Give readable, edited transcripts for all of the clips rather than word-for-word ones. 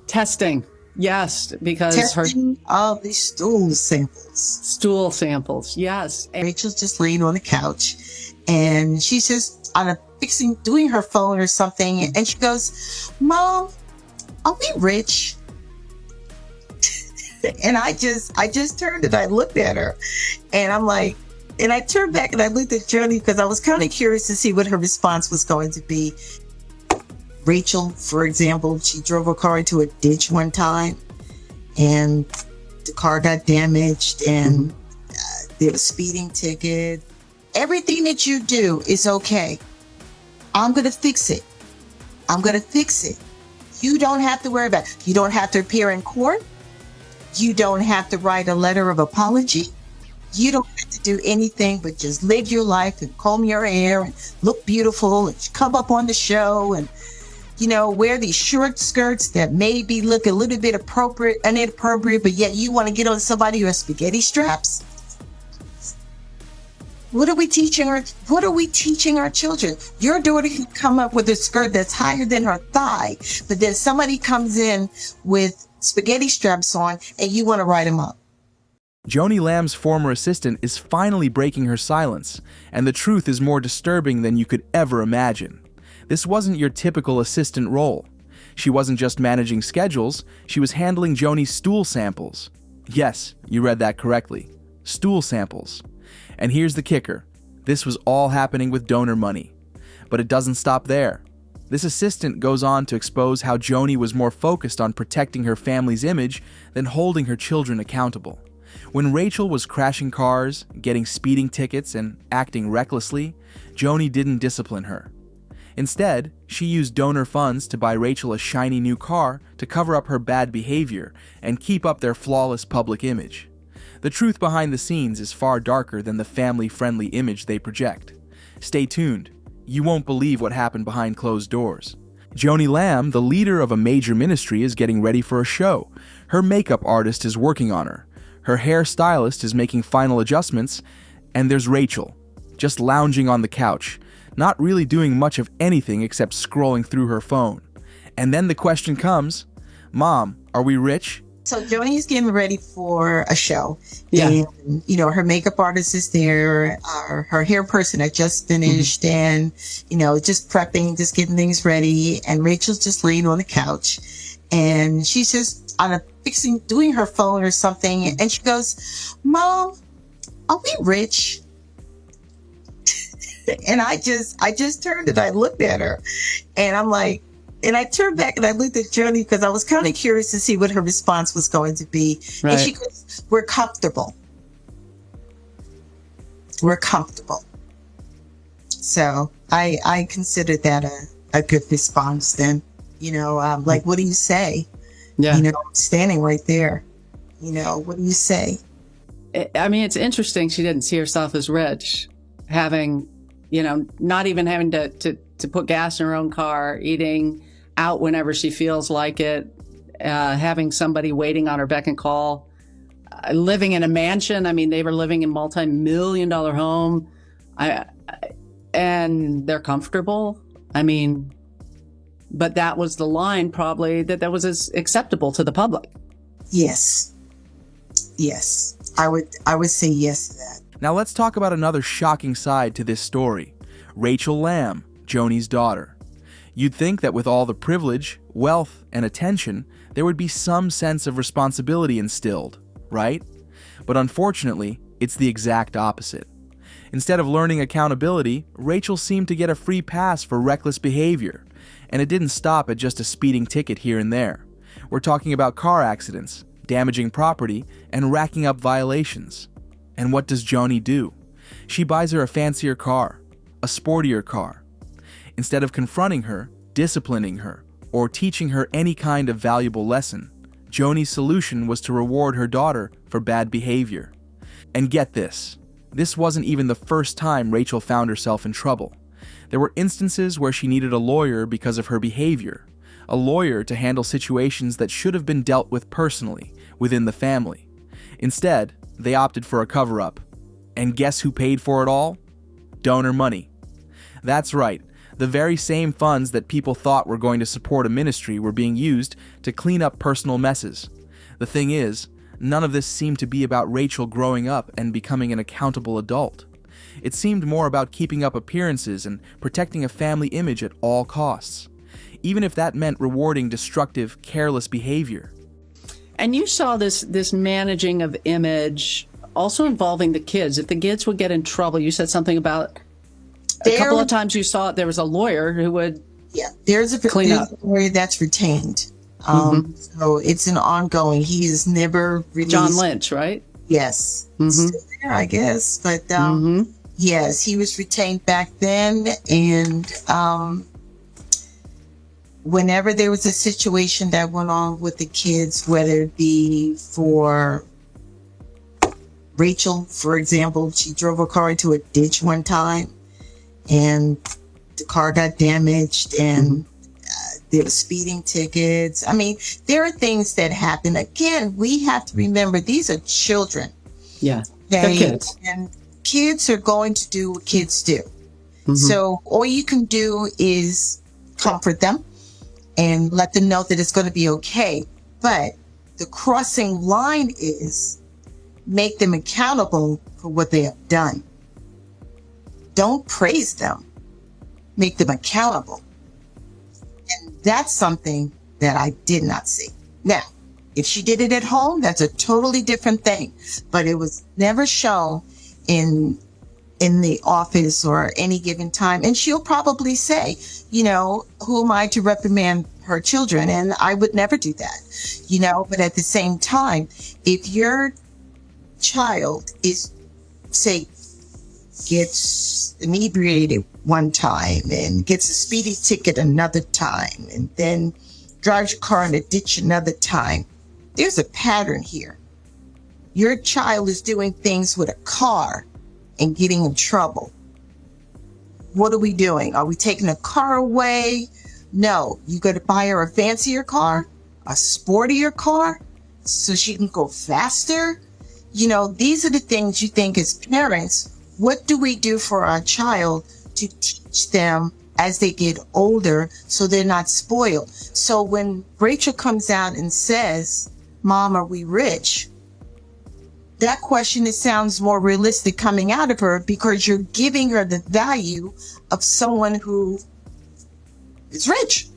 Testing. Yes, because her Testing of the stool samples. stool samples. Yes. Rachel's just laying on the couch, and she's just doing her phone or something, and she goes, "Mom, are we rich?" And I just turned and I looked at her, and I'm like, and I turned back and I looked at Joni because I was kind of curious to see what her response was going to be. Rachel, for example, she drove her car into a ditch one time, and the car got damaged, and there was a speeding ticket. Everything that you do is okay. I'm going to fix it. I'm going to fix it. You don't have to worry about it. You don't have to appear in court. You don't have to write a letter of apology. You don't have to do anything but just live your life and comb your hair and look beautiful and come up on the show and, wear these short skirts that maybe look a little bit inappropriate, but yet you want to get on somebody who has spaghetti straps. What are we teaching our children? Your daughter can come up with a skirt that's higher than her thigh, but then somebody comes in with spaghetti straps on and you want to write them up. Joni Lamb's former assistant is finally breaking her silence, and the truth is more disturbing than you could ever imagine. This wasn't your typical assistant role. She wasn't just managing schedules, she was handling Joni's stool samples. Yes, you read that correctly. Stool samples. And here's the kicker. This was all happening with donor money. But it doesn't stop there. This assistant goes on to expose how Joni was more focused on protecting her family's image than holding her children accountable. When Rachel was crashing cars, getting speeding tickets, and acting recklessly, Joni didn't discipline her. Instead, she used donor funds to buy Rachel a shiny new car to cover up her bad behavior and keep up their flawless public image. The truth behind the scenes is far darker than the family-friendly image they project. Stay tuned. You won't believe what happened behind closed doors. Joni Lamb, the leader of a major ministry, is getting ready for a show. Her makeup artist is working on her. Her hairstylist is making final adjustments. And there's Rachel, just lounging on the couch, not really doing much of anything except scrolling through her phone. And then the question comes, Mom, are we rich? So Joni's getting ready for a show. Yeah. And, her makeup artist is there. Her hair person had just finished and, just prepping, just getting things ready. And Rachel's just laying on the couch. And she's just doing her phone or something. And she goes, Mom, are we rich? And I just turned and I looked at her, and I'm like, and I turned back and I looked at Joni because I was kind of curious to see what her response was going to be. Right. And she goes, we're comfortable. We're comfortable. So I considered that a good response then. Like, what do you say? Yeah. Standing right there. What do you say? I mean, it's interesting she didn't see herself as rich, having, not even having to put gas in her own car, eating out whenever she feels like it, having somebody waiting on her beck and call, living in a mansion. I mean, they were living in a multi-million-dollar home, and they're comfortable. I mean, but that was the line probably that was as acceptable to the public. Yes. I would say yes to that. Now let's talk about another shocking side to this story. Rachel Lamb, Joni's daughter. You'd think that with all the privilege, wealth, and attention, there would be some sense of responsibility instilled, right? But unfortunately, it's the exact opposite. Instead of learning accountability, Rachel seemed to get a free pass for reckless behavior. And it didn't stop at just a speeding ticket here and there. We're talking about car accidents, damaging property, and racking up violations. And what does Joni do? She buys her a fancier car, a sportier car. Instead of confronting her, disciplining her, or teaching her any kind of valuable lesson, Joni's solution was to reward her daughter for bad behavior. And get this, this wasn't even the first time Rachel found herself in trouble. There were instances where she needed a lawyer because of her behavior, a lawyer to handle situations that should have been dealt with personally, within the family. Instead, they opted for a cover-up. And guess who paid for it all? Donor money. That's right. The very same funds that people thought were going to support a ministry were being used to clean up personal messes. The thing is, none of this seemed to be about Rachel growing up and becoming an accountable adult. It seemed more about keeping up appearances and protecting a family image at all costs, even if that meant rewarding destructive, careless behavior. And you saw this managing of image also involving the kids. If the kids would get in trouble, you said something about a couple of times you saw there was a lawyer who would there's a clean up. lawyer that's retained. So it's an ongoing. He is never released. John Lynch, right? Yes. Still there, I guess. But yes, he was retained back then. And whenever there was a situation that went on with the kids, whether it be for Rachel, for example, she drove her car into a ditch one time and the car got damaged and there were speeding tickets. I mean, there are things that happen. Again, we have to remember these are children. Yeah, they're kids. And kids are going to do what kids do. So all you can do is comfort them and let them know that it's going to be okay. But the crossing line is make them accountable for what they have done. Don't praise them. Make them accountable. And that's something that I did not see. Now, if she did it at home, that's a totally different thing. But it was never shown in the office or any given time. And she'll probably say, you know, who am I to reprimand her children? And I would never do that, you know, but at the same time, if your child is, say, gets inebriated one time and gets a speeding ticket another time and then drives your car in a ditch another time, there's a pattern here. Your child is doing things with a car and getting in trouble. What are we doing? Are we taking a car away? No, you got to buy her a fancier car, a sportier car, so she can go faster. You know, these are the things you think as parents, what do we do for our child to teach them as they get older so they're not spoiled? So when Rachel comes out and says, Mom, are we rich? That question, it sounds more realistic coming out of her because you're giving her the value of someone who is rich.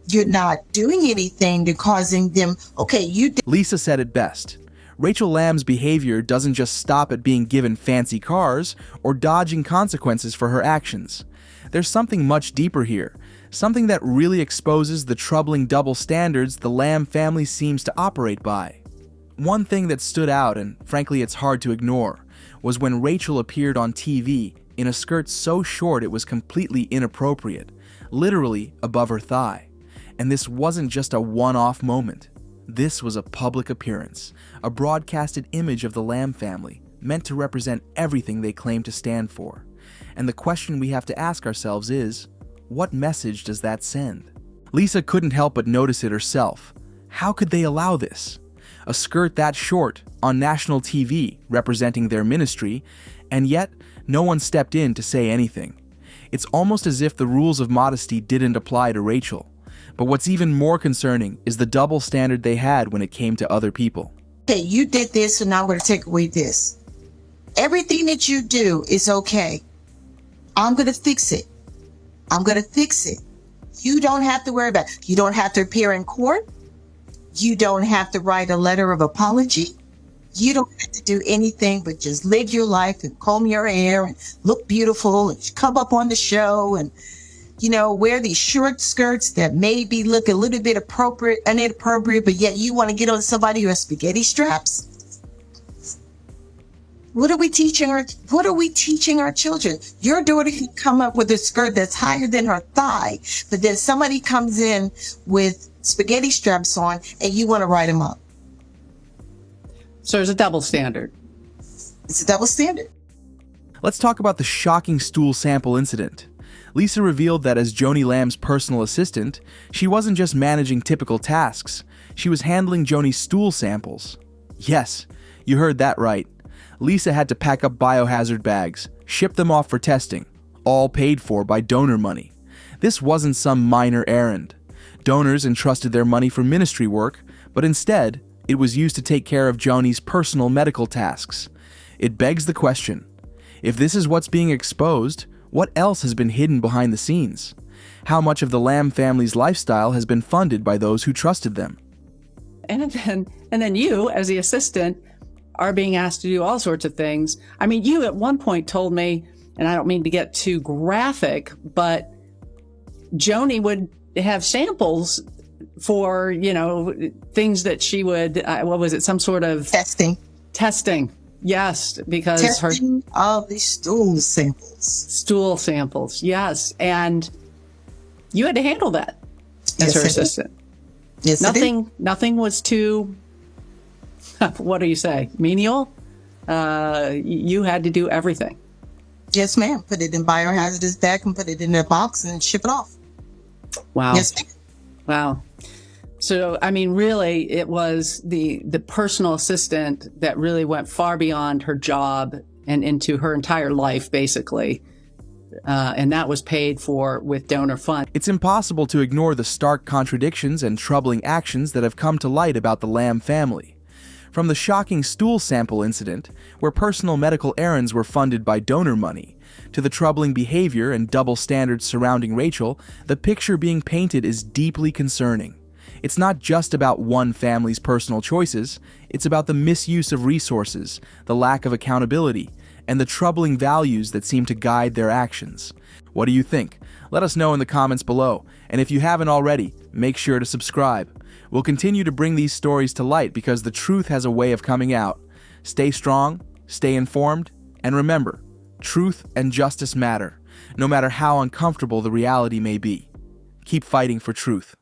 You're not doing anything to causing them, okay, you did. Lisa said it best. Rachel Lamb's behavior doesn't just stop at being given fancy cars or dodging consequences for her actions. There's something much deeper here, something that really exposes the troubling double standards the Lamb family seems to operate by. One thing that stood out, and frankly it's hard to ignore, was when Rachel appeared on TV in a skirt so short it was completely inappropriate, literally above her thigh. And this wasn't just a one-off moment. This was a public appearance, a broadcasted image of the Lamb family, meant to represent everything they claim to stand for. And the question we have to ask ourselves is, what message does that send? Lisa couldn't help but notice it herself. How could they allow this? A skirt that short, on national TV, representing their ministry, and yet no one stepped in to say anything. It's almost as if the rules of modesty didn't apply to Rachel. But what's even more concerning is the double standard they had when it came to other people. Okay, you did this, so now I'm going to take away this. Everything that you do is okay. I'm going to fix it. I'm going to fix it. You don't have to worry about it. You don't have to appear in court. You don't have to write a letter of apology. You don't have to do anything but just live your life and comb your hair and look beautiful and come up on the show and, you know, wear these short skirts that maybe look a little bit inappropriate, but yet you want to get on somebody who has spaghetti straps. What are we teaching our children? Your daughter can come up with a skirt that's higher than her thigh, but then somebody comes in with spaghetti straps on and you want to write them up. So there's a double standard. It's a double standard. Let's talk about the shocking stool sample incident. Lisa revealed that as Joni Lamb's personal assistant, she wasn't just managing typical tasks, she was handling Joni's stool samples. Yes, you heard that right. Lisa had to pack up biohazard bags, ship them off for testing, all paid for by donor money. This wasn't some minor errand. Donors entrusted their money for ministry work, but instead, it was used to take care of Joni's personal medical tasks. It begs the question, if this is what's being exposed, what else has been hidden behind the scenes? How much of the Lamb family's lifestyle has been funded by those who trusted them? And then you, as the assistant, are being asked to do all sorts of things. I mean, you at one point told me, and I don't mean to get too graphic, but Joni would have samples for, things that she would, what was it, some sort of Testing. Yes, because Testing of the stool samples. Yes. And you had to handle that as her assistant. Yes, Nothing was too, what do you say, menial? You had to do everything. Yes, ma'am. Put it in biohazardous bag and put it in a box and ship it off. Wow. Yes, ma'am. Wow. So, I mean, really, it was the personal assistant that really went far beyond her job and into her entire life, basically. And that was paid for with donor funds. It's impossible to ignore the stark contradictions and troubling actions that have come to light about the Lamb family. From the shocking stool sample incident, where personal medical errands were funded by donor money, to the troubling behavior and double standards surrounding Rachel, the picture being painted is deeply concerning. It's not just about one family's personal choices, it's about the misuse of resources, the lack of accountability, and the troubling values that seem to guide their actions. What do you think? Let us know in the comments below, and if you haven't already, make sure to subscribe. We'll continue to bring these stories to light because the truth has a way of coming out. Stay strong, stay informed, and remember, truth and justice matter, no matter how uncomfortable the reality may be. Keep fighting for truth.